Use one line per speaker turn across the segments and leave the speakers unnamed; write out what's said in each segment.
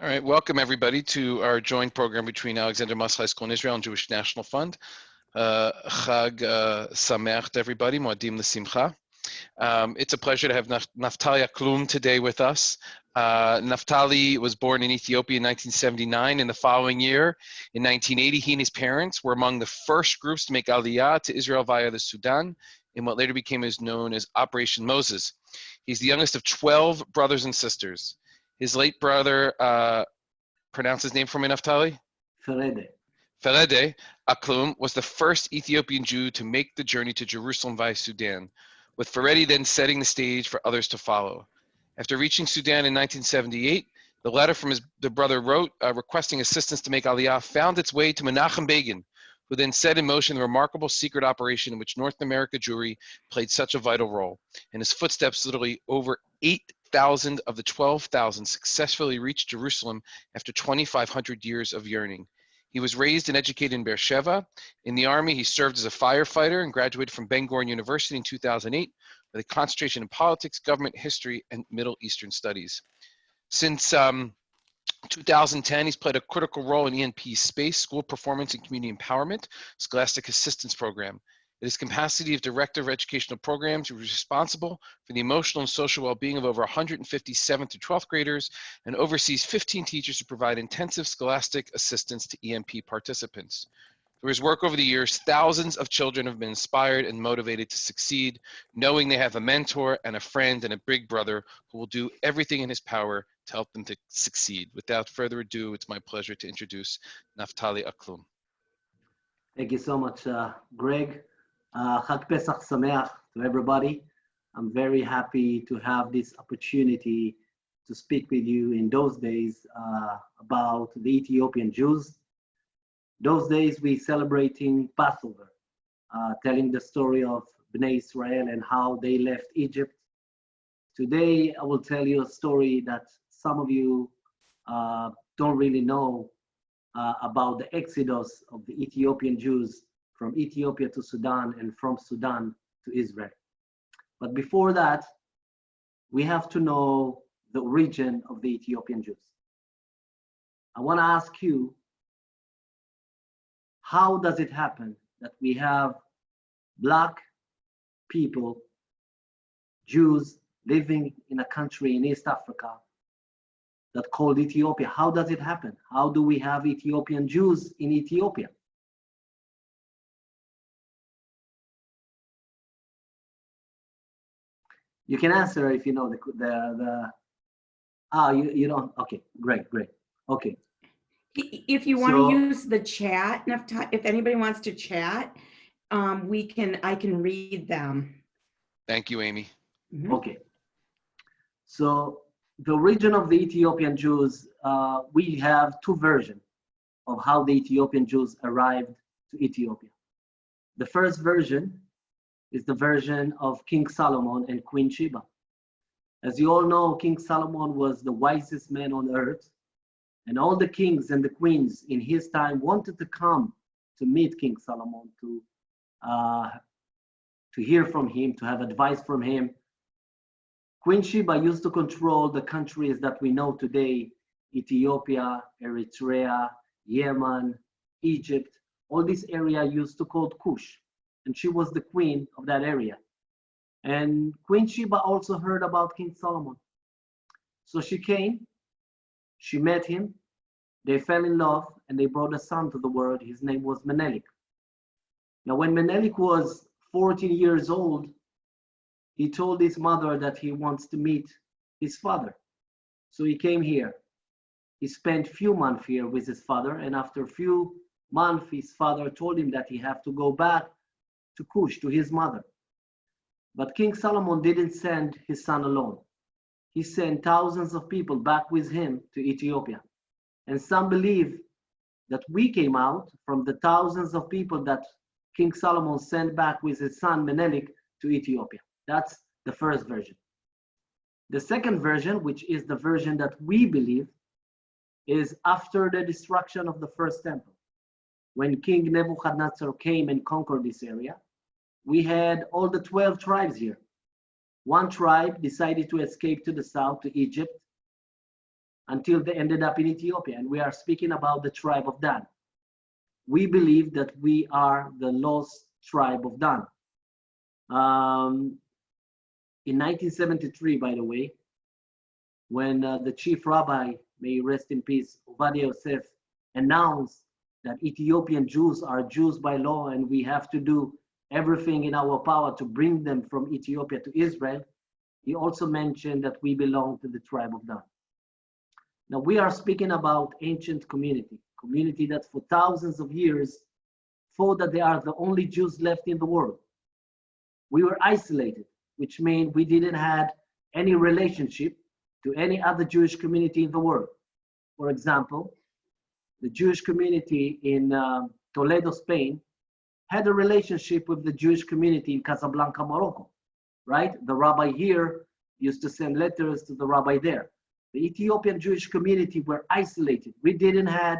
All right, welcome everybody to our joint program between Alexander Muss High School in Israel and Jewish National Fund. Chag Sameach to everybody, Moadim L'Simcha. It's a pleasure to have Naftali Aklum today with us. Naftali was born in Ethiopia in 1979. In the following year, in 1980, he and his parents were among the first groups to make Aliyah to Israel via the Sudan in what later became known as Operation Moses. He's the youngest of 12 brothers and sisters. His late brother, pronounce his name for me, Naftali? Ferede Aklum was the first Ethiopian Jew to make the journey to Jerusalem via Sudan, with Ferede then setting the stage for others to follow. After reaching Sudan in 1978, the letter from the brother wrote requesting assistance to make Aliyah found its way to Menachem Begin, who then set in motion the remarkable secret operation in which North America Jewry played such a vital role. In his footsteps, literally over 8,000 of the 12,000 successfully reached Jerusalem after 2,500 years of yearning. He was raised and educated in Beersheba. In the Army, he served as a firefighter and graduated from Ben Gurion University in 2008 with a concentration in politics, government history, and Middle Eastern studies. Since 2010, he's played a critical role in ENP's Space, School Performance and Community Empowerment, Scholastic Assistance Program. In his capacity of Director of Educational Programs, he was responsible for the emotional and social well-being of over 150 7th through 12th graders and oversees 15 teachers who provide intensive scholastic assistance to ENP participants. Through his work over the years, thousands of children have been inspired and motivated to succeed, knowing they have a mentor and a friend and a big brother who will do everything in his power to help them to succeed. Without further ado, it's my pleasure to introduce Naftali Aklum.
Thank you so much, Greg. Chag Pesach Sameach to everybody. I'm very happy to have this opportunity to speak with you in those days about the Ethiopian Jews. Those days we celebrating Passover, telling the story of Bnei Israel and how they left Egypt. Today I will tell you a story that some of you don't really know about the exodus of the Ethiopian Jews from Ethiopia to Sudan and from Sudan to Israel. But before that, we have to know the origin of the Ethiopian Jews. I want to ask you, how does it happen that we have Black people, Jews, living in a country in East Africa that called Ethiopia? How does it happen? How do we have Ethiopian Jews in Ethiopia? You can answer if you know you don't. Okay, great. Okay.
If you want to use the chat, if anybody wants to chat, I can read them.
Thank you, Amy.
Okay. So the origin of the Ethiopian Jews, we have two versions of how the Ethiopian Jews arrived to Ethiopia. The first version is the version of King Solomon and Queen Sheba. As you all know, King Solomon was the wisest man on earth, and all the kings and the queens in his time wanted to come to meet King Solomon, to hear from him, to have advice from him. Queen Sheba used to control the countries that we know today: Ethiopia, Eritrea, Yemen, Egypt. All this area used to called Kush, and she was the queen of that area. And Queen Sheba also heard about King Solomon. So she came, she met him, they fell in love, and they brought a son to the world. His name was Menelik. Now, when Menelik was 14 years old, he told his mother that he wants to meet his father. So he came here. He spent few months here with his father, and after a few months, his father told him that he have to go back to Kush, to his mother. But King Solomon didn't send his son alone. He sent thousands of people back with him to Ethiopia. And some believe that we came out from the thousands of people that King Solomon sent back with his son Menelik to Ethiopia. That's the first version. The second version, which is the version that we believe, is after the destruction of the first temple. When King Nebuchadnezzar came and conquered this area, we had all the 12 tribes here. One tribe decided to escape to the south, to Egypt. until they ended up in Ethiopia. And we are speaking about the tribe of Dan. We believe that we are the lost tribe of Dan. In 1973, by the way, when the chief rabbi, may he rest in peace, Ovadia Yosef, announced that Ethiopian Jews are Jews by law and we have to do everything in our power to bring them from Ethiopia to Israel, he also mentioned that we belong to the tribe of Dan. Now we are speaking about ancient community that for thousands of years thought that they are the only Jews left in the world. We were isolated, which means we didn't have any relationship to any other Jewish community in the world. For example, the Jewish community in Toledo, Spain, had a relationship with the Jewish community in Casablanca, Morocco, right? The rabbi here used to send letters to the rabbi there. The Ethiopian Jewish community were isolated. We didn't have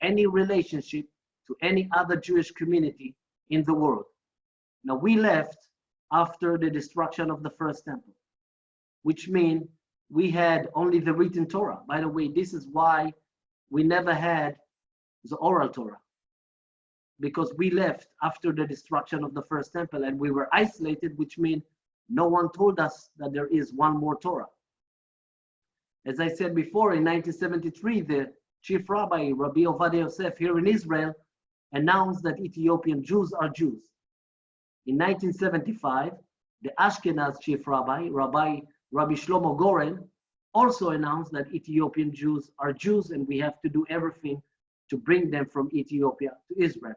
any relationship to any other Jewish community in the world. Now we left after the destruction of the first temple, which means we had only the written Torah. By the way, this is why we never had the oral Torah, because we left after the destruction of the first temple and we were isolated, which means no one told us that there is one more Torah. As I said before, in 1973, the chief rabbi, Rabbi Ovadia Yosef, here in Israel, announced that Ethiopian Jews are Jews. In 1975, the Ashkenaz chief rabbi, Rabbi Shlomo Goren, also announced that Ethiopian Jews are Jews and we have to do everything to bring them from Ethiopia to Israel.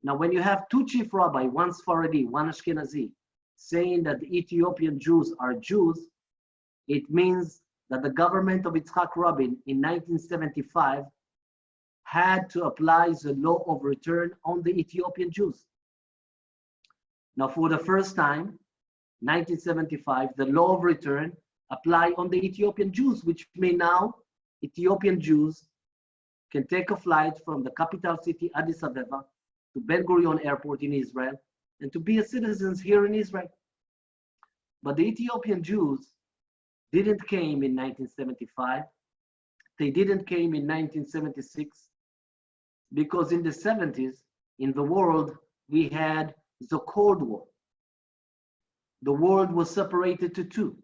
Now, when you have two chief rabbis, one Sephardi, one Ashkenazi, saying that the Ethiopian Jews are Jews, it means that the government of Yitzhak Rabin in 1975 had to apply the law of return on the Ethiopian Jews. Now, for the first time, 1975, the law of return applied on the Ethiopian Jews, which means now Ethiopian Jews can take a flight from the capital city, Addis Ababa, to Ben Gurion Airport in Israel, and to be citizens here in Israel. But the Ethiopian Jews didn't came in 1975. They didn't came in 1976, because in the 70s, in the world, we had the Cold War. The world was separated to two: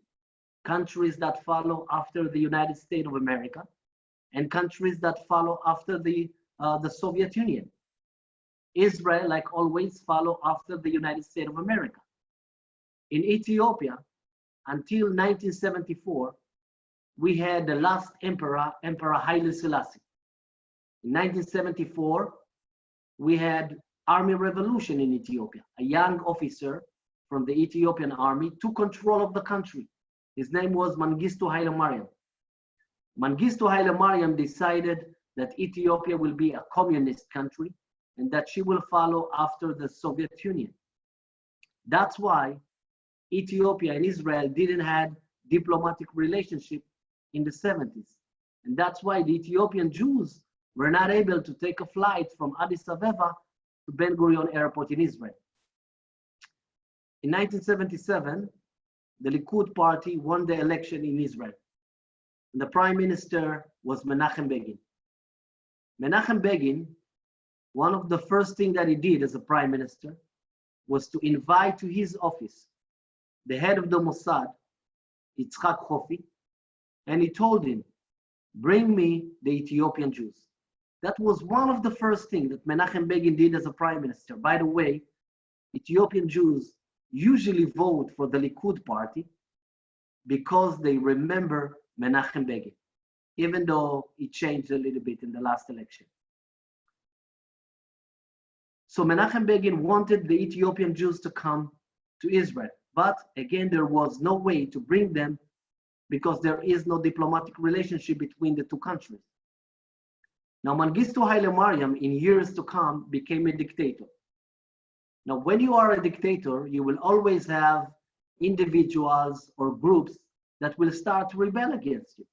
countries that follow after the United States of America and countries that follow after the Soviet Union. Israel, like always, follow after the United States of America. In Ethiopia, until 1974, we had the last emperor, Emperor Haile Selassie. In 1974, we had army revolution in Ethiopia. A young officer from the Ethiopian army took control of the country. His name was Mengistu Haile Mariam. Mengistu Haile Mariam decided that Ethiopia will be a communist country and that she will follow after the Soviet Union. That's why Ethiopia and Israel didn't have diplomatic relationship in the 70s. And that's why the Ethiopian Jews were not able to take a flight from Addis Ababa to Ben Gurion Airport in Israel. In 1977, the Likud party won the election in Israel. And the prime minister was Menachem Begin. Menachem Begin, one of the first things that he did as a prime minister was to invite to his office the head of the Mossad, Yitzhak Hofi, and he told him, bring me the Ethiopian Jews. That was one of the first things that Menachem Begin did as a prime minister. By the way, Ethiopian Jews usually vote for the Likud party because they remember Menachem Begin, even though it changed a little bit in the last election. So Menachem Begin wanted the Ethiopian Jews to come to Israel. But again, there was no way to bring them because there is no diplomatic relationship between the two countries. Now, Mengistu Haile Mariam, in years to come, became a dictator. Now, when you are a dictator, you will always have individuals or groups that will start to rebel against you.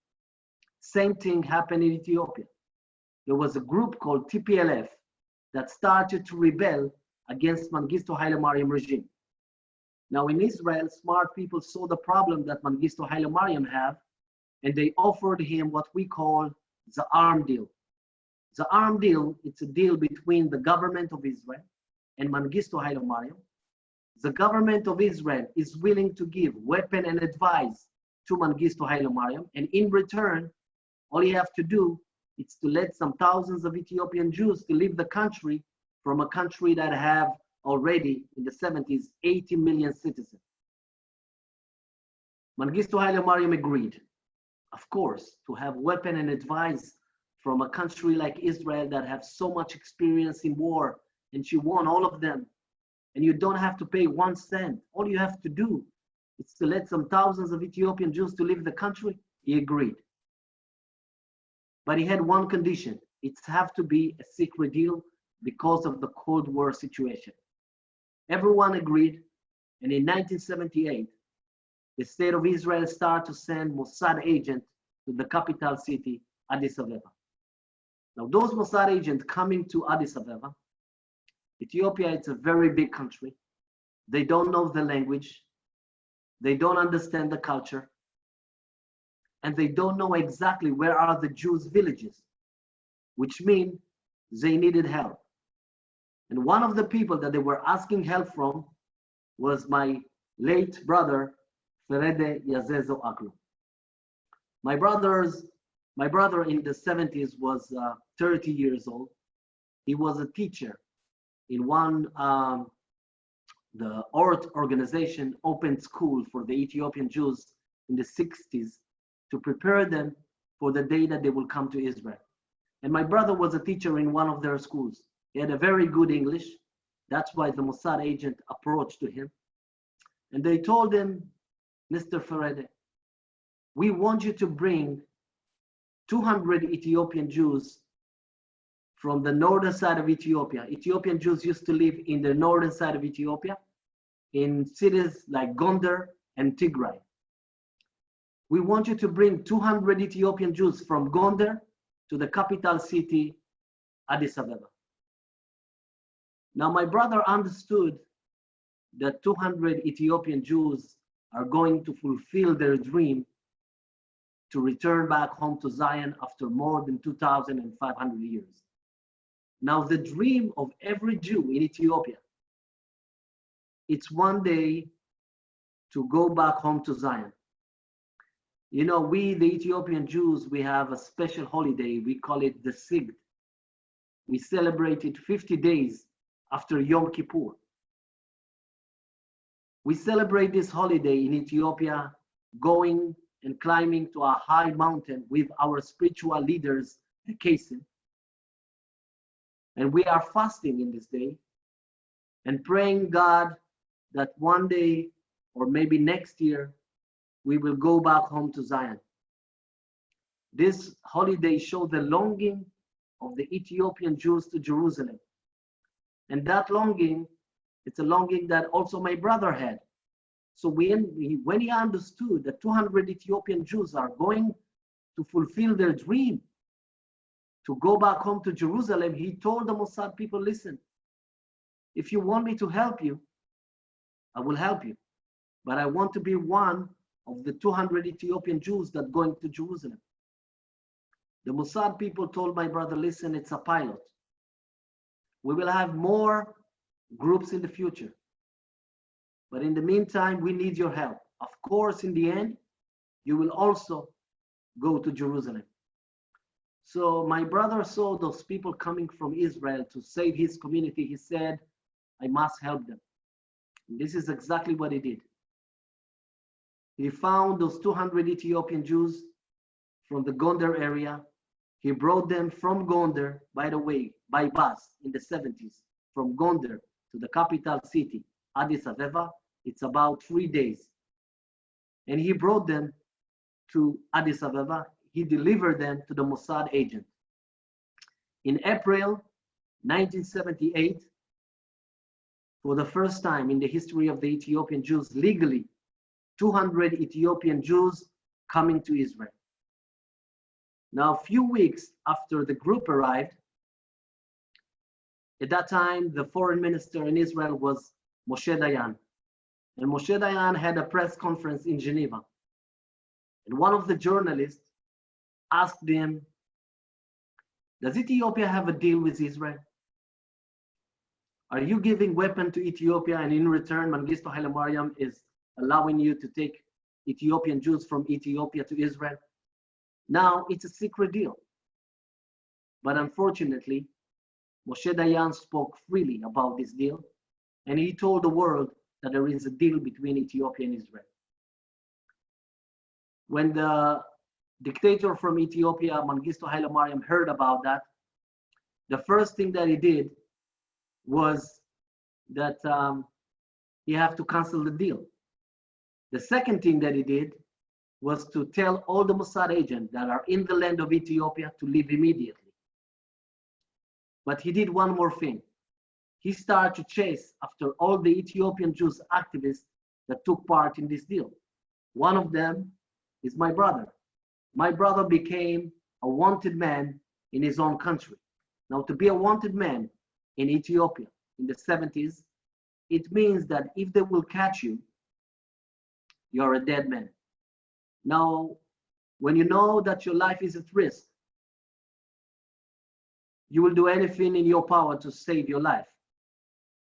Same thing happened in Ethiopia. There was a group called TPLF that started to rebel against Mengistu Haile Mariam regime. Now in Israel, smart people saw the problem that Mengistu Haile Mariam have, and they offered him what we call the arm deal. The arm deal, it's a deal between the government of Israel and Mengistu Haile Mariam. The government of Israel is willing to give weapon and advice to Mengistu Haile Mariam, and in return, all you have to do is to let some thousands of Ethiopian Jews to leave the country from a country that have already in the 70s 80 million citizens. Mengistu Haile Mariam agreed, of course, to have weapon and advice from a country like Israel that have so much experience in war, and she won all of them. And you don't have to pay 1 cent. All you have to do is to let some thousands of Ethiopian Jews to leave the country. He agreed. But he had one condition. It have to be a secret deal because of the Cold War situation. Everyone agreed, and in 1978, the state of Israel started to send Mossad agents to the capital city, Addis Ababa. Now, those Mossad agents coming to Addis Ababa, Ethiopia, it's a very big country. They don't know the language. They don't understand the culture. And they don't know exactly where are the Jews' villages, which means they needed help. And one of the people that they were asking help from was my late brother, Ferede Yazezo Aglu. My brother in the 70s was 30 years old. He was a teacher in one, the Ort organization opened school for the Ethiopian Jews in the 60s to prepare them for the day that they will come to Israel. And my brother was a teacher in one of their schools. He had a very good English. That's why the Mossad agent approached to him. And they told him, Mr. Ferede, we want you to bring 200 Ethiopian Jews from the northern side of Ethiopia. Ethiopian Jews used to live in the northern side of Ethiopia, in cities like Gondar and Tigray. We want you to bring 200 Ethiopian Jews from Gondar to the capital city, Addis Ababa. Now, my brother understood that 200 Ethiopian Jews are going to fulfill their dream to return back home to Zion after more than 2,500 years. Now, the dream of every Jew in Ethiopia, it's one day to go back home to Zion. You know, we, the Ethiopian Jews, we have a special holiday. We call it the Sigd. We celebrate it 50 days after Yom Kippur. We celebrate this holiday in Ethiopia, going and climbing to a high mountain with our spiritual leaders, the Kesim. And we are fasting in this day and praying God that one day or maybe next year, we will go back home to Zion. This holiday shows the longing of the Ethiopian Jews to Jerusalem. And that longing, it's a longing that also my brother had. So when he understood that 200 Ethiopian Jews are going to fulfill their dream, to go back home to Jerusalem, he told the Mossad people, listen, if you want me to help you, I will help you. But I want to be one of the 200 Ethiopian Jews that are going to Jerusalem. The Mossad people told my brother, listen, it's a pilot. We will have more groups in the future. But in the meantime, we need your help. Of course, in the end, you will also go to Jerusalem. So my brother saw those people coming from Israel to save his community. He said, I must help them. And this is exactly what he did. He found those 200 Ethiopian Jews from the Gondar area. He brought them from Gondar, by the way, by bus in the 70s, from Gondar to the capital city, Addis Ababa. It's about 3 days. And he brought them to Addis Ababa. He delivered them to the Mossad agent. In April 1978, for the first time in the history of the Ethiopian Jews, legally, 200 Ethiopian Jews coming to Israel. Now, a few weeks after the group arrived, at that time, the foreign minister in Israel was Moshe Dayan. And Moshe Dayan had a press conference in Geneva. And one of the journalists asked him, does Ethiopia have a deal with Israel? Are you giving weapons to Ethiopia, and in return, Mengistu Haile Mariam is allowing you to take Ethiopian Jews from Ethiopia to Israel? Now, it's a secret deal. But unfortunately, Moshe Dayan spoke freely about this deal, and he told the world that there is a deal between Ethiopia and Israel. When the dictator from Ethiopia, Mengistu Haile Mariam, heard about that, the first thing that he did was that he had to cancel the deal. The second thing that he did was to tell all the Mossad agents that are in the land of Ethiopia to leave immediately. But he did one more thing. He started to chase after all the Ethiopian Jews activists that took part in this deal. One of them is my brother. My brother became a wanted man in his own country. Now, to be a wanted man in Ethiopia in the 70s, it means that if they will catch you, you're a dead man. Now, when you know that your life is at risk, you will do anything in your power to save your life.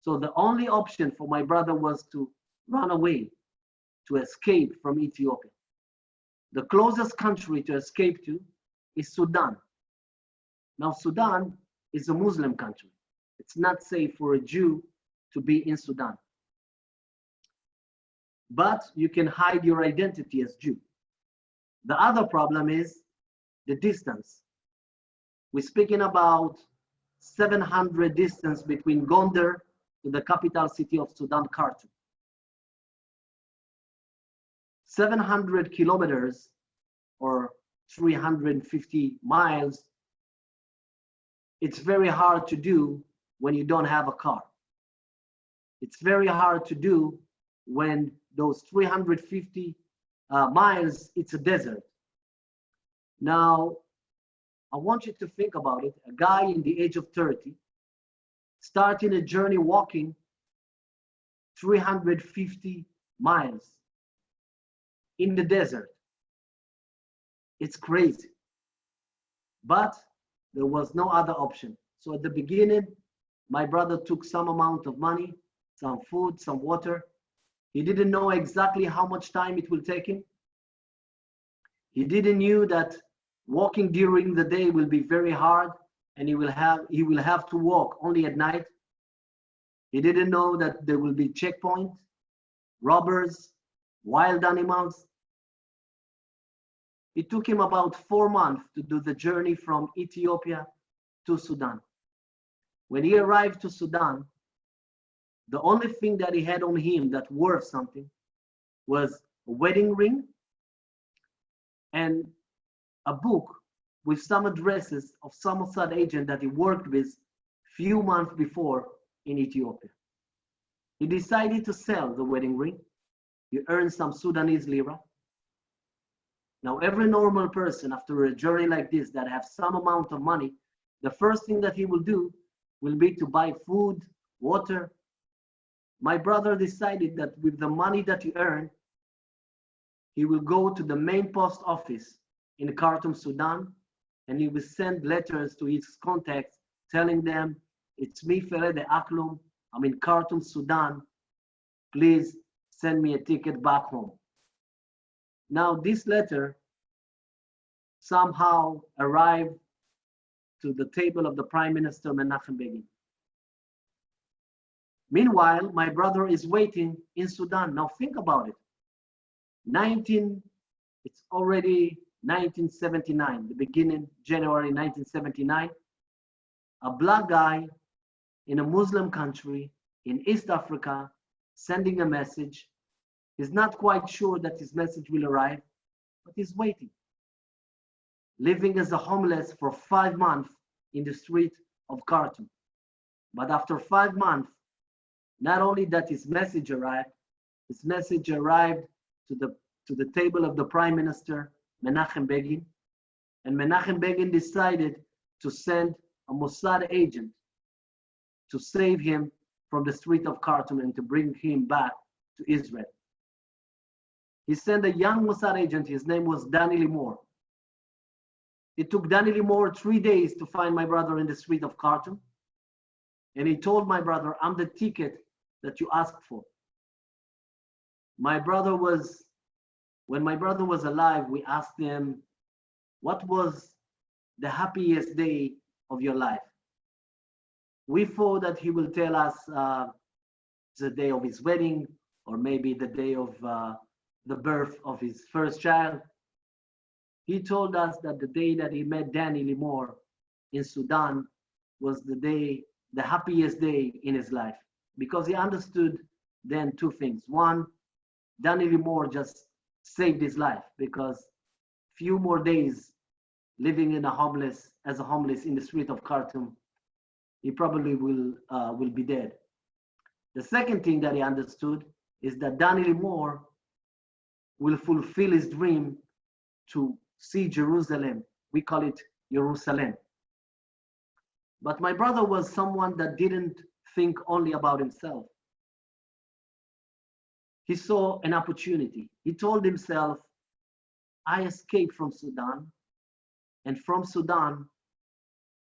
So the only option for my brother was to run away, to escape from Ethiopia. The closest country to escape to is Sudan. Now, Sudan is a Muslim country. It's not safe for a Jew to be in Sudan. But you can hide your identity as Jew. The other problem is the distance. We're speaking about 700 distance between Gondar to the capital city of Sudan, Khartoum. 700 kilometers or 350 miles. It's very hard to do when you don't have a car. It's very hard to do when those 350 miles, it's a desert. Now, I want you to think about it. A guy in the age of 30, starting a journey walking 350 miles in the desert. It's crazy. But there was no other option. So at the beginning, my brother took some amount of money, some food, some water. He didn't know exactly how much time it will take him. He didn't know that walking during the day will be very hard, and he will have to walk only at night. He didn't know that there will be checkpoints, robbers, wild animals. It took him about 4 months to do the journey from Ethiopia to Sudan. When he arrived to Sudan, the only thing that he had on him that worth something was a wedding ring and a book with some addresses of some Mossad agent that he worked with few months before in Ethiopia. He decided to sell the wedding ring. He earned some Sudanese lira. Now, every normal person after a journey like this that have some amount of money, the first thing that he will do will be to buy food, water. My brother decided that with the money that he earned, he will go to the main post office in Khartoum, Sudan, and he will send letters to his contacts telling them, it's me, Ferede Aklum, I'm in Khartoum, Sudan, please send me a ticket back home. Now, this letter somehow arrived to the table of the Prime Minister Menachem Begin. Meanwhile, my brother is waiting in Sudan. Now think about it. It's already 1979, the beginning, January 1979. A black guy in a Muslim country in East Africa sending a message. He's not quite sure that his message will arrive, but he's waiting. Living as a homeless for 5 months in the street of Khartoum. But after 5 months, not only that his message arrived to the table of the Prime Minister, Menachem Begin, and Menachem Begin decided to send a Mossad agent to save him from the street of Khartoum and to bring him back to Israel. he sent a young Mossad agent. His name was Danny Limor. It took Danny Limor 3 days to find my brother in the street of Khartoum. And he told my brother, I'm the ticket that you asked for. When my brother was alive, we asked him, what was the happiest day of your life? We thought that he will tell us the day of his wedding, or maybe the day of the birth of his first child. He told us that the day that he met Danny Limor in Sudan was the happiest day in his life, because he understood then two things. One, Danny Limor just saved his life, because few more days living as a homeless in the street of Khartoum, he probably will be dead. The second thing that he understood is that Danny Limor will fulfill his dream to see Jerusalem. We call it Jerusalem. But my brother was someone that didn't think only about himself. He saw an opportunity. He told himself, I escaped from Sudan, and from Sudan,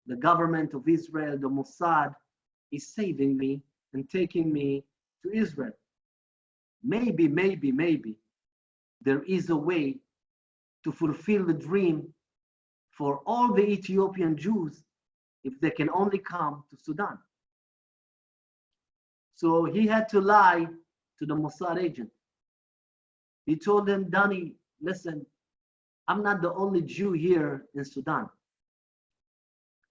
the government of Israel, the Mossad, is saving me and taking me to Israel. Maybe there is a way to fulfill the dream for all the Ethiopian Jews if they can only come to Sudan. So he had to lie to the Mossad agent. He told him, Danny, listen, I'm not the only Jew here in Sudan.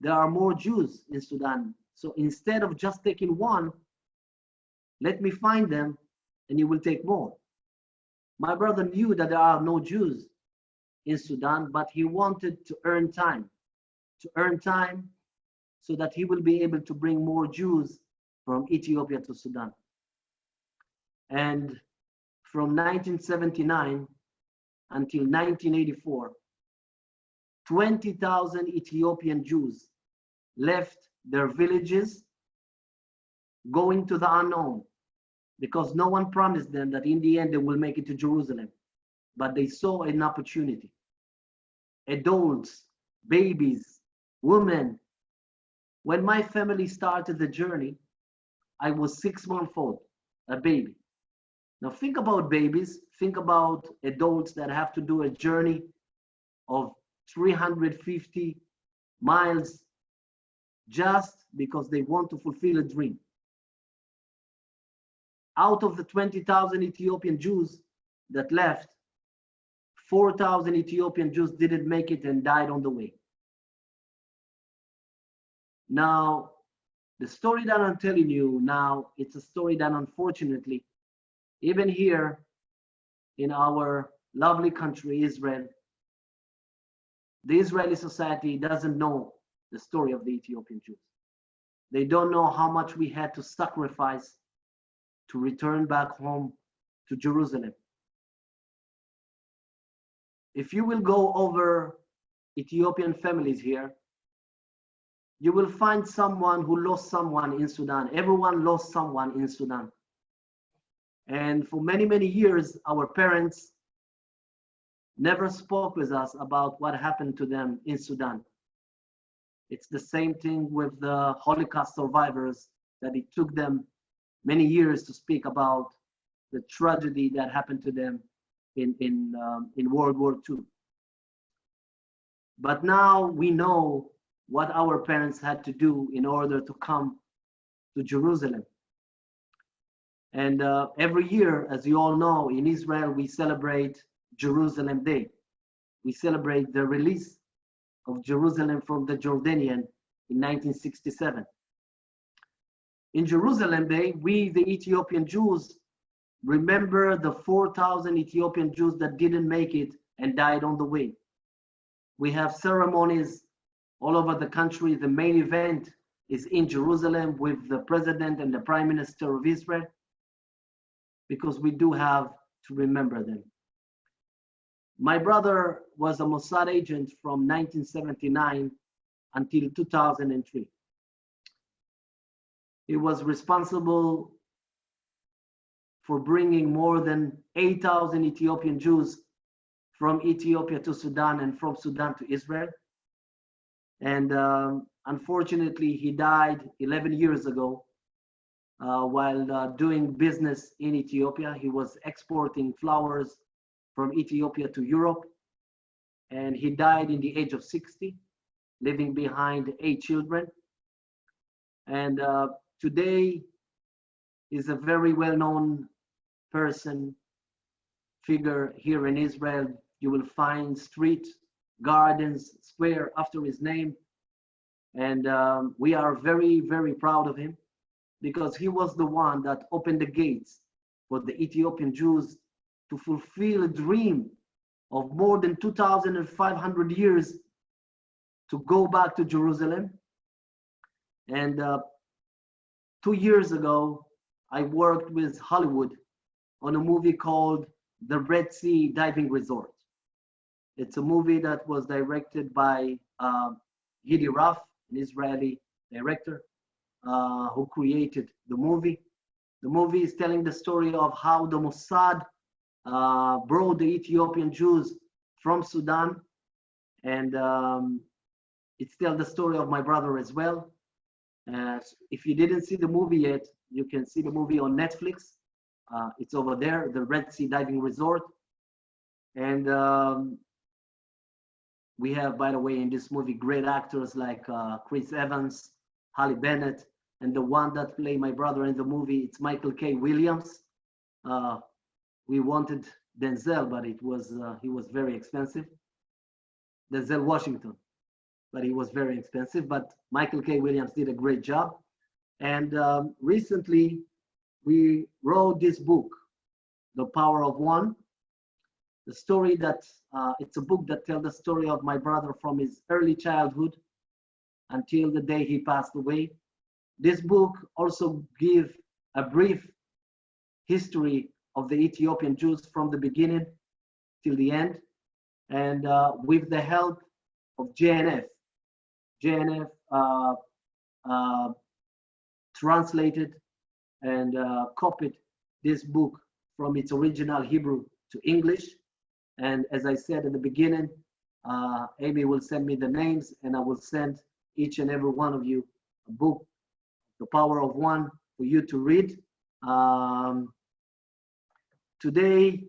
There are more Jews in Sudan. So instead of just taking one, let me find them and you will take more. My brother knew that there are no Jews in Sudan, but he wanted to earn time so that he will be able to bring more Jews from Ethiopia to Sudan. And from 1979 until 1984, 20,000 Ethiopian Jews left their villages going to the unknown, because no one promised them that in the end they will make it to Jerusalem. But they saw an opportunity. Adults, babies, women. When my family started the journey, I was 6 months old, a baby. Now think about babies, think about adults that have to do a journey of 350 miles just because they want to fulfill a dream. Out of the 20,000 Ethiopian Jews that left, 4,000 Ethiopian Jews didn't make it and died on the way. Now, the story that I'm telling you now, it's a story that unfortunately, even here in our lovely country, Israel, the Israeli society doesn't know the story of the Ethiopian Jews. They don't know how much we had to sacrifice to return back home to Jerusalem. If you will go over Ethiopian families here, you will find someone who lost someone in Sudan. Everyone lost someone in Sudan. And for many, many years, our parents never spoke with us about what happened to them in Sudan. It's the same thing with the Holocaust survivors, that it took them many years to speak about the tragedy that happened to them in World War II. But now we know what our parents had to do in order to come to Jerusalem. And every year, as you all know, in Israel, we celebrate Jerusalem Day. We celebrate the release of Jerusalem from the Jordanian in 1967. In Jerusalem Day, we, the Ethiopian Jews, remember the 4,000 Ethiopian Jews that didn't make it and died on the way. We have ceremonies all over the country. The main event is in Jerusalem with the president and the prime minister of Israel, because we do have to remember them. My brother was a Mossad agent from 1979 until 2003. He was responsible for bringing more than 8,000 Ethiopian Jews from Ethiopia to Sudan and from Sudan to Israel. And unfortunately, he died 11 years ago while doing business in Ethiopia. He was exporting flowers from Ethiopia to Europe, and he died in the age of 60, leaving behind 8 children. And today is a very well-known person, figure here in Israel. You will find street, gardens, square after his name. And we are very, very proud of him, because he was the one that opened the gates for the Ethiopian Jews to fulfill a dream of more than 2,500 years to go back to Jerusalem. And 2 years ago, I worked with Hollywood on a movie called The Red Sea Diving Resort. It's a movie that was directed by Gidi Raff, an Israeli director who created the movie. The movie is telling the story of how the Mossad brought the Ethiopian Jews from Sudan, and it tells the story of my brother as well. If you didn't see the movie yet, you can see the movie on Netflix. It's over there, the Red Sea Diving Resort. And we have, by the way, in this movie, great actors like Chris Evans, Halle Bennett, and the one that played my brother in the movie, it's Michael K. Williams. We wanted Denzel, but he was very expensive. Denzel Washington, but he was very expensive. But Michael K. Williams did a great job. And recently, we wrote this book, The Power of One. The story that, it's a book that tells the story of my brother from his early childhood until the day he passed away. This book also gives a brief history of the Ethiopian Jews from the beginning till the end. And with the help of JNF translated and copied this book from its original Hebrew to English. And as I said in the beginning, Amy will send me the names, and I will send each and every one of you a book, The Power of One, for you to read. Today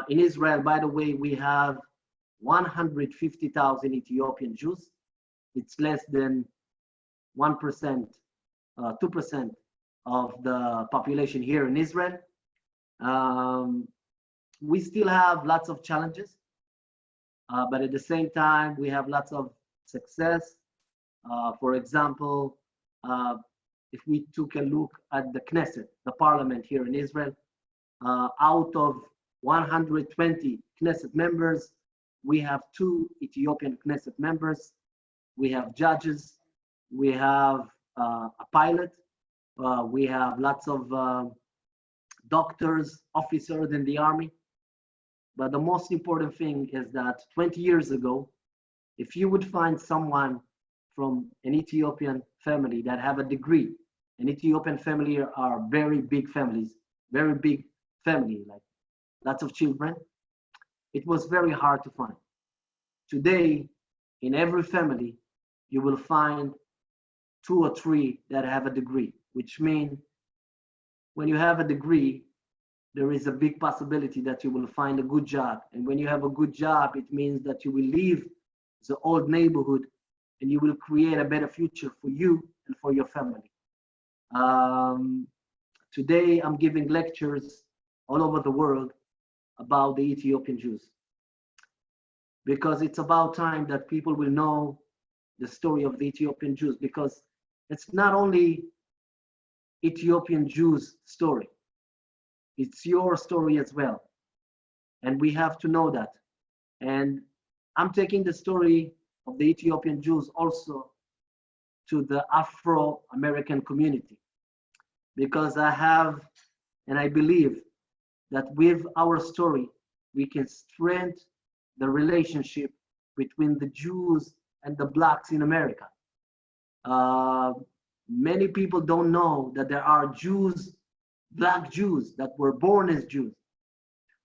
in Israel, by the way, we have 150,000 Ethiopian Jews. It's less than 1%, 2% of the population here in Israel. We still have lots of challenges, but at the same time, we have lots of success. For example, if we took a look at the Knesset, the parliament here in Israel, out of 120 Knesset members, we have 2 Ethiopian Knesset members. We have judges, we have a pilot, we have lots of doctors, officers in the army. But the most important thing is that 20 years ago, if you would find someone from an Ethiopian family that have a degree, an Ethiopian family are very big families, very big family, like lots of children, it was very hard to find. Today, in every family, you will find 2 or 3 that have a degree, which means when you have a degree, there is a big possibility that you will find a good job. And when you have a good job, it means that you will leave the old neighborhood and you will create a better future for you and for your family. Today, I'm giving lectures all over the world about the Ethiopian Jews, because it's about time that people will know the story of the Ethiopian Jews, because it's not only Ethiopian Jews' story, it's your story as well. And we have to know that. And I'm taking the story of the Ethiopian Jews also to the Afro-American community, because I have, and I believe that with our story, we can strengthen the relationship between the Jews and the Blacks in America. Many people don't know that there are Jews Black Jews that were born as Jews.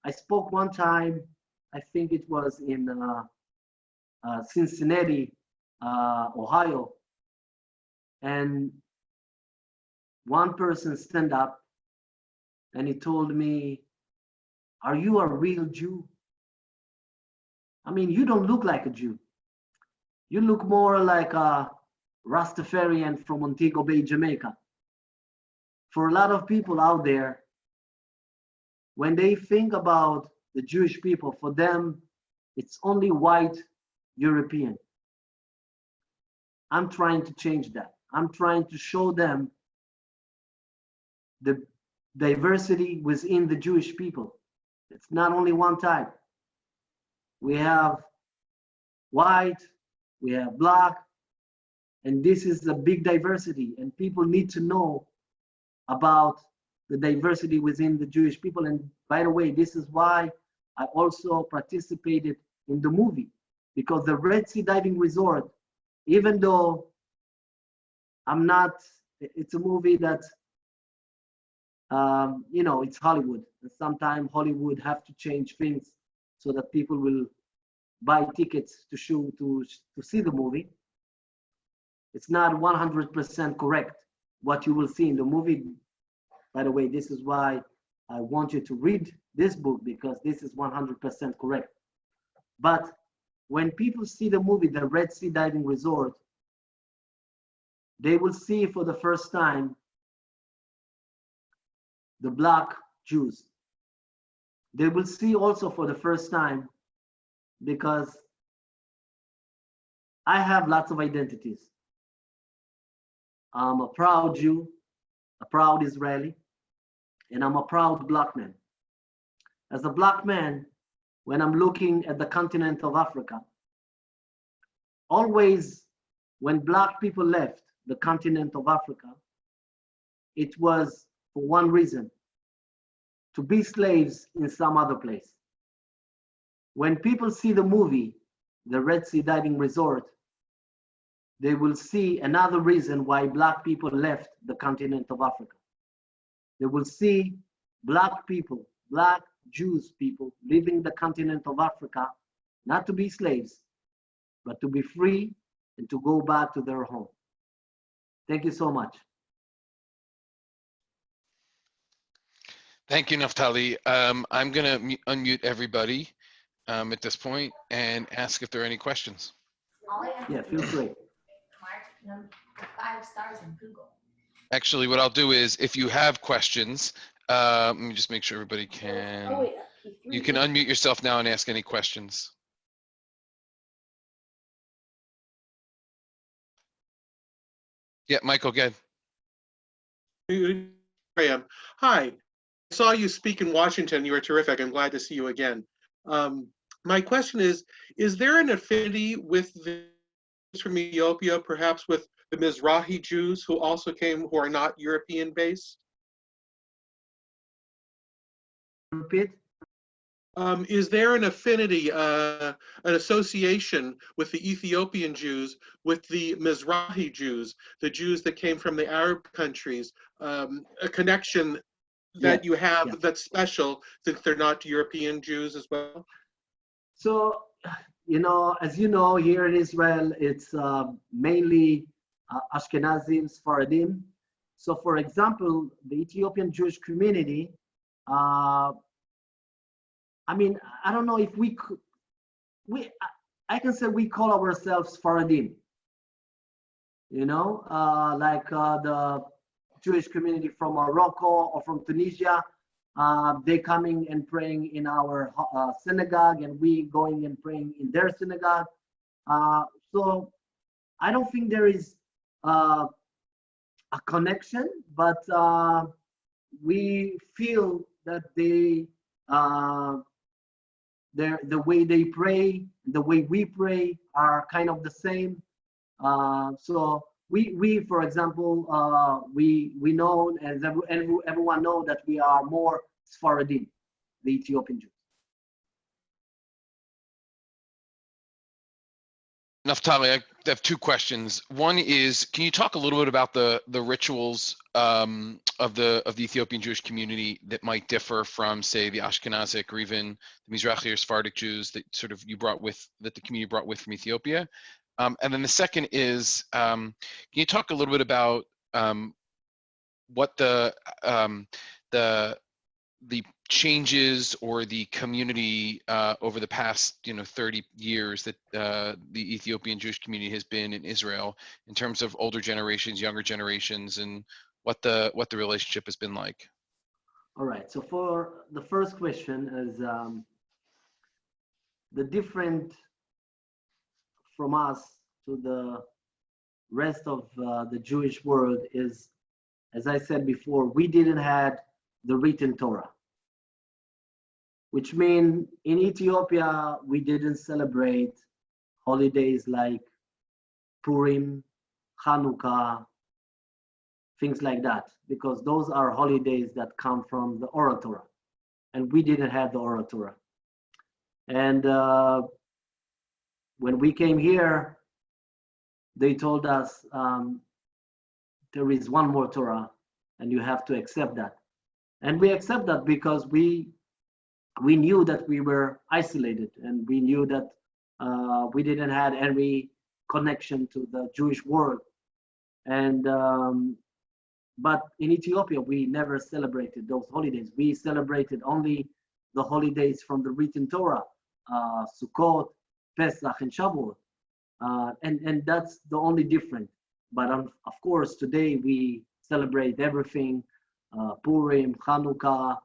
I spoke one time, I think it was in Cincinnati, Ohio, and one person stand up and he told me, "Are you a real Jew? I mean, you don't look like a Jew. You look more like a Rastafarian from Montego Bay, Jamaica." For a lot of people out there, when they think about the Jewish people, for them, it's only white European. I'm trying to change that. I'm trying to show them the diversity within the Jewish people. It's not only one type. We have white, we have black, and this is a big diversity, and people need to know about the diversity within the Jewish people. And by the way, this is why I also participated in the movie, because the Red Sea Diving Resort, even though I'm not, it's a movie that, you know, it's Hollywood. And sometimes Hollywood have to change things so that people will buy tickets to see the movie. It's not 100% correct what you will see in the movie. By the way, this is why I want you to read this book, because this is 100% correct. But when people see the movie, the Red Sea Diving Resort, they will see for the first time the Black Jews. They will see also for the first time, because I have lots of identities. I'm a proud Jew, a proud Israeli, and I'm a proud Black man. As a Black man, when I'm looking at the continent of Africa, always when Black people left the continent of Africa, it was for one reason: to be slaves in some other place. When people see the movie, The Red Sea Diving Resort, they will see another reason why Black people left the continent of Africa. They will see Black people, Black Jews people leaving the continent of Africa, not to be slaves, but to be free and to go back to their home. Thank you so much.
Thank you, Naftali. I'm going to unmute everybody at this point and ask if there are any questions.
Yeah, feel free.
Mark, 5 stars in Google.
Actually, what I'll do is, if you have questions, let me just make sure everybody can. You can unmute yourself now and ask any questions. Yeah, Michael, go ahead.
Hi, I saw you speak in Washington. You were terrific. I'm glad to see you again. My question is there an affinity with the Jews from Ethiopia, perhaps with the Mizrahi Jews who also came, who are not European based?
Repeat.
Is there an affinity, an association with the Ethiopian Jews, with the Mizrahi Jews, the Jews that came from the Arab countries, a connection that you have that's special, since they're not European Jews as well?
So, you know, as you know, here in Israel, it's mainly Ashkenazim, Sfaradim. So, for example, the Ethiopian Jewish community, I mean, I don't know if I can say we call ourselves Sfaradim. You know, like the Jewish community from Morocco or from Tunisia, they coming and praying in our synagogue, and we going and praying in their synagogue. So I don't think there is a connection, but we feel that the way they pray, the way we pray are kind of the same. So we for example, we know, and everyone know that we are more Sfaradim, the Ethiopian Jews.
Naftali, I have two questions. One is, can you talk a little bit about the rituals of the Ethiopian Jewish community that might differ from, say, the Ashkenazic or even the Mizrahi or Sephardic Jews that sort of that the community brought with from Ethiopia? And then the second is, can you talk a little bit about what the changes or the community over the past 30 years that the Ethiopian Jewish community has been in Israel in terms of older generations, younger generations, and what the relationship has been like?
All right. So for the first question is the different from us to the rest of the Jewish world is, as I said before, we didn't have the written Torah, which means in Ethiopia, we didn't celebrate holidays like Purim, Hanukkah, things like that, because those are holidays that come from the Oral Torah, and we didn't have the Oral Torah. And when we came here, they told us there is one more Torah, and you have to accept that. And we accept that because we knew that we were isolated, and we knew that we didn't have any connection to the Jewish world. And but in Ethiopia, we never celebrated those holidays. We celebrated only the holidays from the written Torah, Sukkot, Pesach, and Shavuot. And that's the only difference. But of course, today we celebrate everything, Purim, Hanukkah,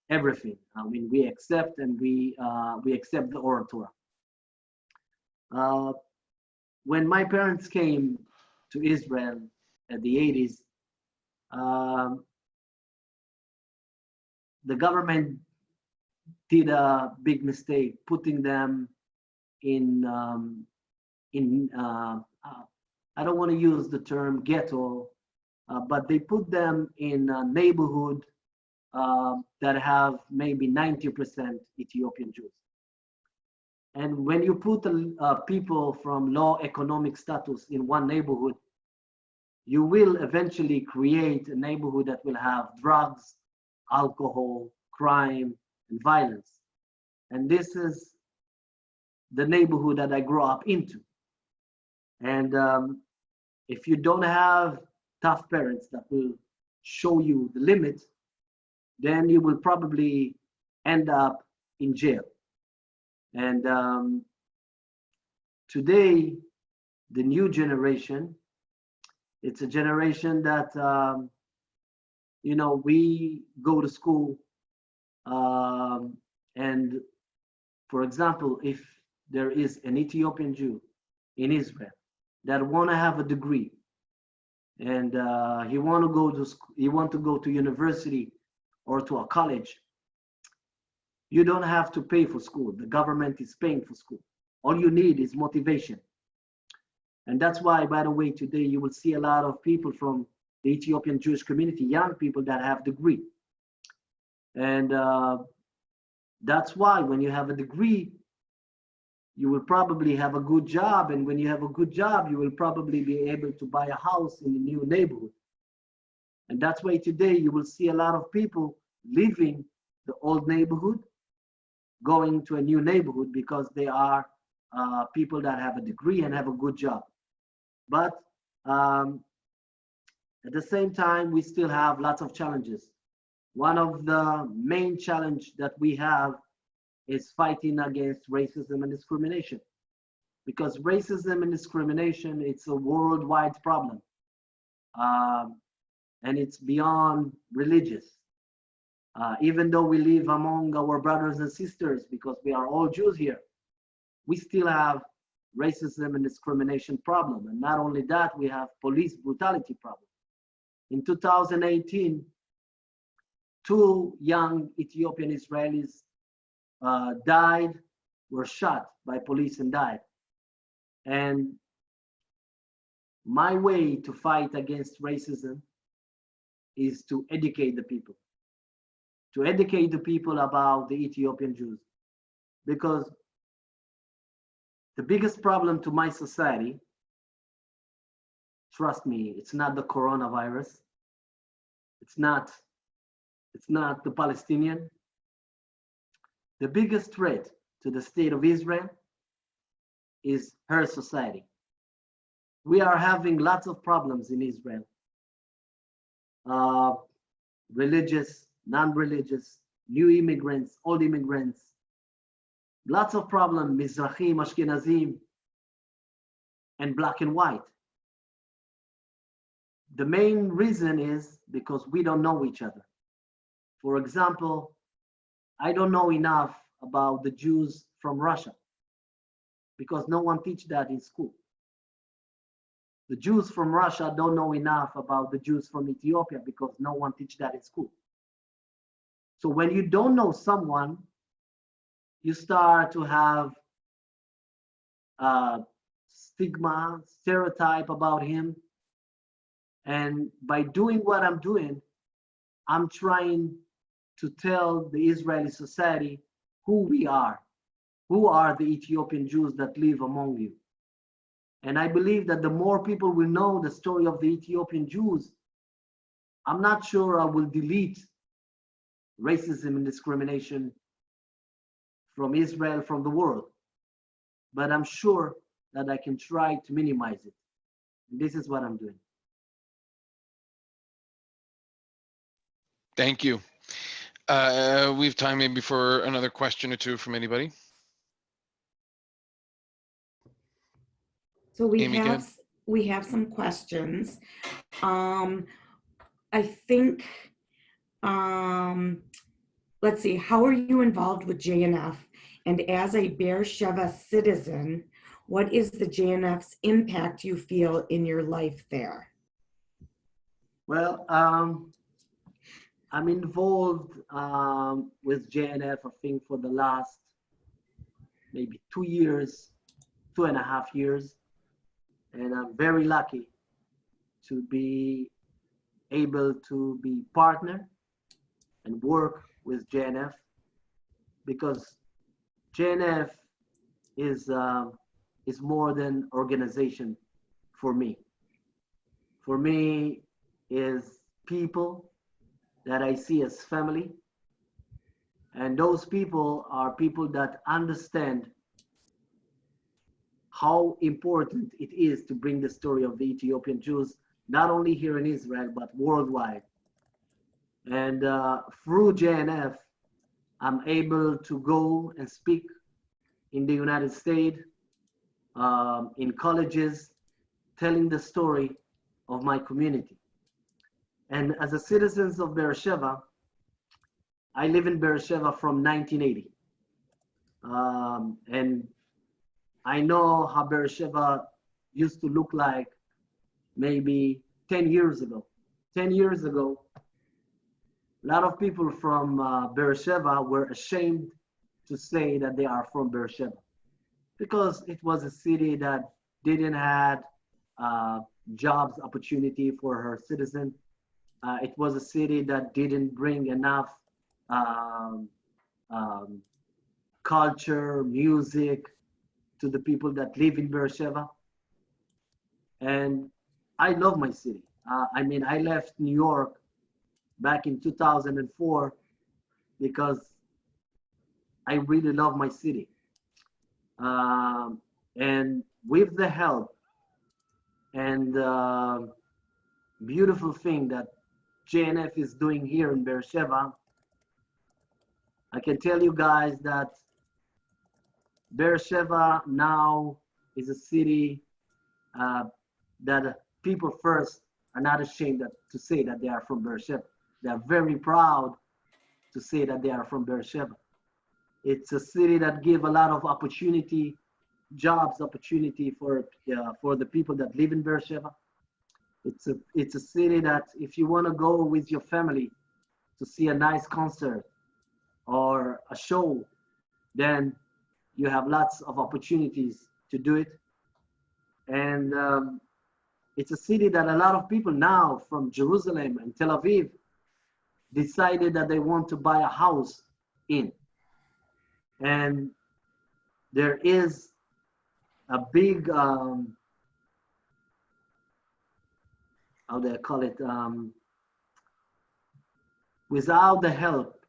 everything. I mean, we accept, and we accept the Oral Torah. When my parents came to Israel at the 80s, the government did a big mistake putting them in I don't want to use the term ghetto, but they put them in a neighborhood that have maybe 90% Ethiopian Jews. And when you put people from low economic status in one neighborhood, you will eventually create a neighborhood that will have drugs, alcohol, crime, and violence. And this is the neighborhood that I grew up into. And if you don't have tough parents that will show you the limits, then you will probably end up in jail. And today, the new generation, it's a generation that, we go to school. And for example, if there is an Ethiopian Jew in Israel that want to have a degree, and he want to go to university or to a college, you don't have to pay for school. The government is paying for school. All you need is motivation. And that's why, by the way, today you will see a lot of people from the Ethiopian Jewish community, young people that have degree. And that's why when you have a degree, you will probably have a good job. And when you have a good job, you will probably be able to buy a house in a new neighborhood. And that's why today you will see a lot of people leaving the old neighborhood, going to a new neighborhood, because they are people that have a degree and have a good job. But at the same time, we still have lots of challenges. One of the main challenge that we have is fighting against racism and discrimination, because racism and discrimination, it's a worldwide problem, and it's beyond religious. Even though we live among our brothers and sisters, because we are all Jews here, we still have racism and discrimination problem. And not only that, we have police brutality problem. In 2018, 2 young Ethiopian Israelis were shot by police and died. And my way to fight against racism is to educate the people. To educate the people about the Ethiopian Jews. Because The biggest problem to my society, trust me, it's not the coronavirus. It's not the Palestinian. The biggest threat to the state of Israel is her society. We are having lots of problems in Israel. Religious, non-religious, new immigrants, old immigrants, lots of problems, Mizrahim, Ashkenazim, and black and white. The main reason is because we don't know each other. For example, I don't know enough about the Jews from Russia because no one teach that in school. The Jews from Russia don't know enough about the Jews from Ethiopia because no one teach that in school. So when you don't know someone, you start to have stigma, stereotype about him. And by doing what I'm doing, I'm trying to tell the Israeli society who we are. Who are the Ethiopian Jews that live among you? And I believe that the more people will know the story of the Ethiopian Jews, I'm not sure I will delete racism and discrimination from Israel, from the world, but I'm sure that I can try to minimize it. And this is what I'm doing.
Thank you. We have time maybe for another question or two from anybody.
So we
Amy, go ahead.
have some questions. I think, let's see, how are you involved with JNF? And as a Beersheba citizen, what is the JNF's impact you feel in your life there?
Well, I'm involved with JNF, I think, for the last maybe 2 years, 2.5 years. And I'm very lucky to be able to be partner and work with JNF because JNF is more than organization for me. For me is people that I see as family. And those people are people that understand how important it is to bring the story of the Ethiopian Jews, not only here in Israel, but worldwide. And through JNF, I'm able to go and speak in the United States, in colleges, telling the story of my community. And as a citizen of Beersheba, I live in Beersheba from 1980. And I know how Beersheba used to look like maybe 10 years ago. 10 years ago, a lot of people from Beersheba were ashamed to say that they are from Beersheba because it was a city that didn't have jobs opportunity for her citizens. It was a city that didn't bring enough culture, music to the people that live in Beersheba. And I love my city. I mean, I left New York back in 2004 because I really love my city. And with the help and beautiful thing that JNF is doing here in Beersheba, I can tell you guys that Beersheba now is a city that people first are not ashamed to say that they are from Beersheba. They are very proud to say that they are from Beersheba. It's a city that gives a lot of opportunity, jobs opportunity for the people that live in Beersheba. It's a city that if you want to go with your family to see a nice concert or a show, then you have lots of opportunities to do it. And it's a city that a lot of people now from Jerusalem and Tel Aviv decided that they want to buy a house in. And there is a big, how do I call it? Without the help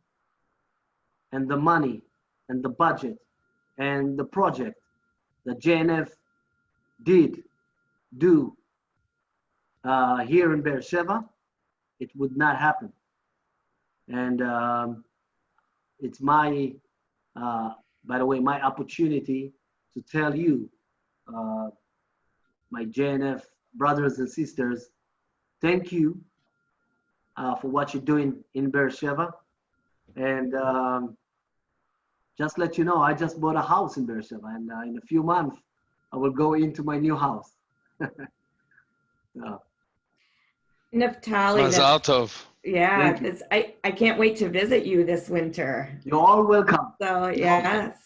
and the money and the budget and the project that JNF did do here in Beersheba, it would not happen. And it's my, by the way, my opportunity to tell you, my JNF brothers and sisters, thank you for what you're doing in Beersheba. And just let you know, I just bought a house in Beersheba, and in a few months, I will go into my new house. So,
Naftali,
Mazal tov.
yeah,
Thank you.
I can't wait to visit you this winter.
you're all welcome.
So, yes.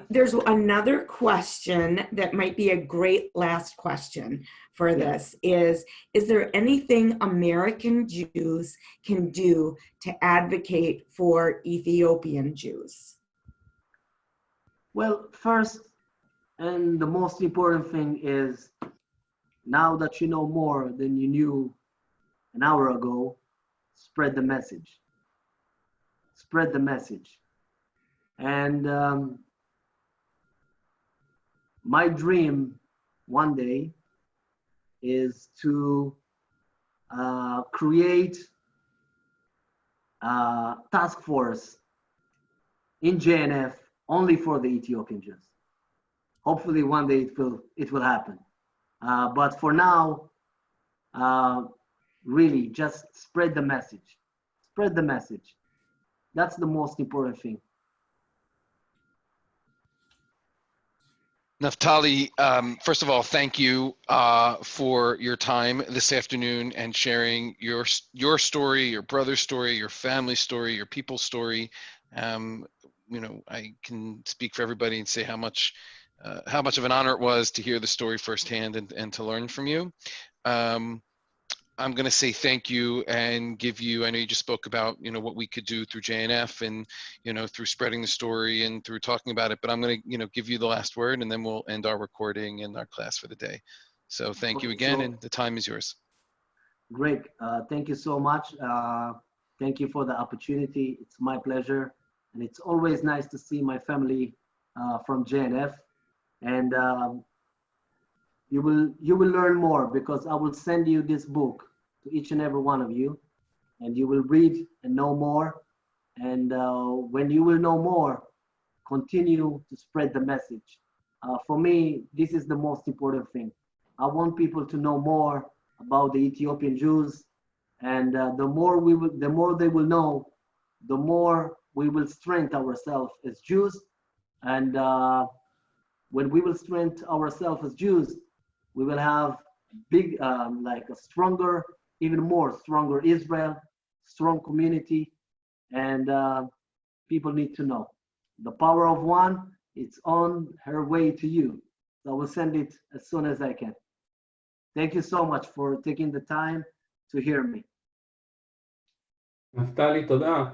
There's another question that might be a great last question for this is there anything American Jews can do to advocate for Ethiopian Jews?
Well, first, and the most important thing is, now that you know more than you knew an hour ago, spread the message. Spread the message. And my dream one day is to create a task force in JNF only for the Ethiopian Jews. Hopefully one day it will happen. But for now, really just spread the message. Spread the message. That's the most important thing.
Naftali, first of all, thank you for your time this afternoon and sharing your story, your brother's story, your family's story, your people's story. You know, I can speak for everybody and say how much of an honor it was to hear the story firsthand and to learn from you. I'm going to say thank you and give you, I know you just spoke about, you know, what we could do through JNF and, you know, through spreading the story and through talking about it, but I'm going to, you know, give you the last word and then we'll end our recording and our class for the day. So thank you again, and the time is yours.
Great. Thank you so much. Thank you for the opportunity. It's my pleasure. And it's always nice to see my family from JNF. And you will learn more, because I will send you this book to each and every one of you, and you will read and know more. And when you will know more, continue to spread the message. For me, this is the most important thing. I want people to know more about the Ethiopian Jews, and the more they will know, the more we will strengthen ourselves as Jews. And when we will strengthen ourselves as Jews, we will have big, like a stronger, even more stronger Israel, strong community, and people need to know. The power of one, it's on her way to you. So I will send it as soon as I can. Thank you so much for taking the time to hear me.
נפתלי, תודה.